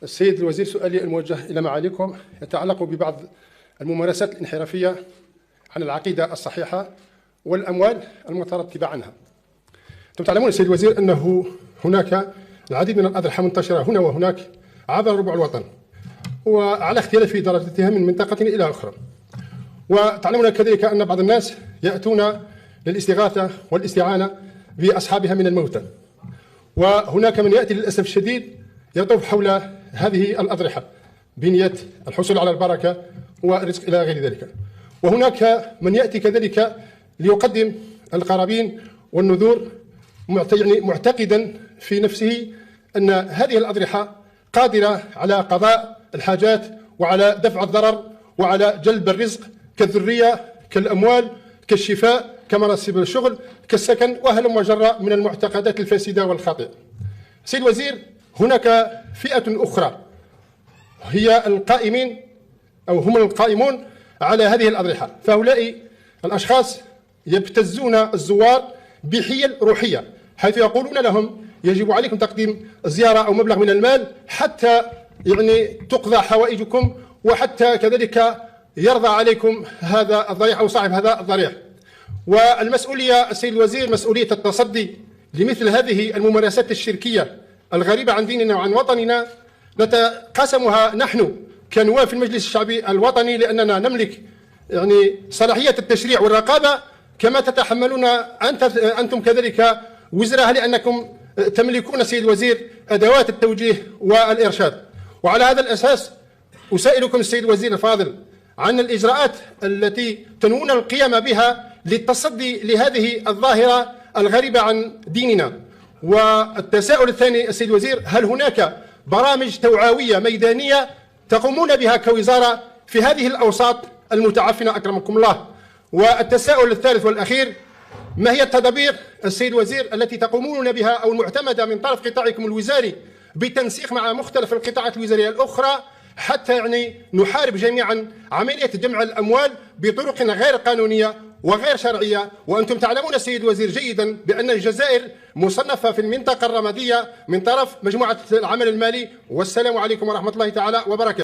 السيد الوزير، سؤالي الموجه إلى معاليكم يتعلق ببعض الممارسات الانحرافية عن العقيدة الصحيحة والأموال المترتبة عنها. أنتم تعلمون سيد الوزير أنه هناك العديد من الأضرحة منتشرة هنا وهناك عبر ربع الوطن، وعلى اختلاف درجتها من منطقة إلى أخرى. وتعلمون كذلك أن بعض الناس يأتون للاستغاثة والاستعانة بأصحابها من الموتى، وهناك من يأتي للأسف الشديد يطوف حول هذه الأضرحة بنية الحصول على البركة والرزق إلى غير ذلك. وهناك من يأتي كذلك ليقدم القرابين والنذور معتقدا في نفسه أن هذه الأضرحة قادرة على قضاء الحاجات وعلى دفع الضرر وعلى جلب الرزق كالذرية كالأموال كالشفاء كمناصب الشغل كالسكن وهلم جرى من المعتقدات الفاسدة والخاطئة. سيد الوزير، هناك فئة أخرى هي القائمين أو هم القائمون على هذه الأضرحة، فهؤلاء الأشخاص يبتزون الزوار بحيل روحية، حيث يقولون لهم يجب عليكم تقديم زيارة أو مبلغ من المال حتى تقضى حوائجكم، وحتى كذلك يرضى عليكم هذا الضريح أو صاحب هذا الضريح. والمسؤولية السيد الوزير مسؤولية التصدي لمثل هذه الممارسات الشركية الغريبة عن ديننا وعن وطننا نتقاسمها نحن كنواب في المجلس الشعبي الوطني، لأننا نملك صلاحية التشريع والرقابة، كما تتحملون أنتم كذلك وزرها، لأنكم تملكون سيد الوزير أدوات التوجيه والإرشاد. وعلى هذا الأساس أسائلكم السيد الوزير الفاضل عن الإجراءات التي تنوون القيام بها للتصدي لهذه الظاهرة الغريبة عن ديننا. والتساؤل الثاني السيد الوزير، هل هناك برامج توعوية ميدانية تقومون بها كوزارة في هذه الأوساط المتعفنة أكرمكم الله؟ والتساؤل الثالث والأخير، ما هي التدابير السيد الوزير التي تقومون بها أو المعتمدة من طرف قطاعكم الوزاري بالتنسيق مع مختلف القطاعات الوزارية الأخرى حتى نحارب جميعا عملية جمع الأموال بطرق غير قانونية وغير شرعية؟ وأنتم تعلمون سيد الوزير جيدا بأن الجزائر مصنفة في المنطقة الرمادية من طرف مجموعة العمل المالي. والسلام عليكم ورحمة الله تعالى وبركاته.